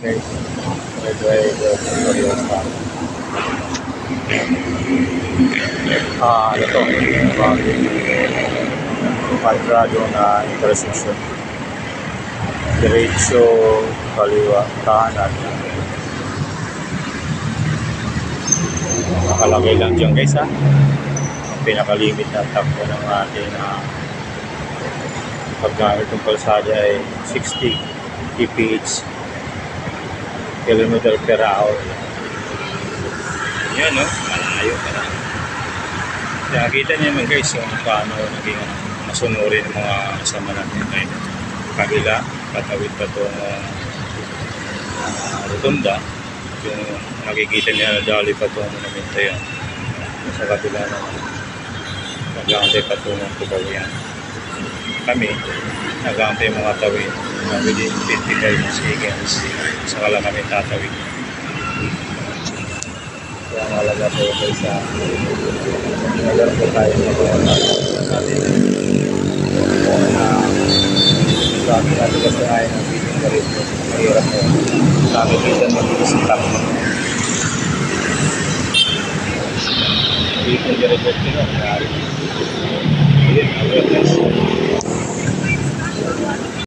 guys. Medyo ay seryosa. Ano to? Quadrado na intersection. Diretso, kaliwa, kanan. Nakalagay lang dyan guys ha. Ang pinakalimit na takbo ng ating paggamit ng kalsada ay 60 kph kilometer per hour. Yan no, malayo pa na. Nakita niyo naman guys kung paano naging masunurin ng mga kasama natin ngayon. Kabila, patawid pa itong rotunda. Yung nakikita niya dali pa itong monumento yan. Sa kabila naman, nag-aantay pa itong tubaw yan. Kami, nag-aantay mga tawid na within 55 seconds. Saka lang kami tatawid. Kaya malaga po kayo sa nagar po tayo sa mga natin. Sa ating natin kasanayan ng biting galit po. Mahirap po. Sa aking kita ng biting biting galit po sila. Biting galit po sila.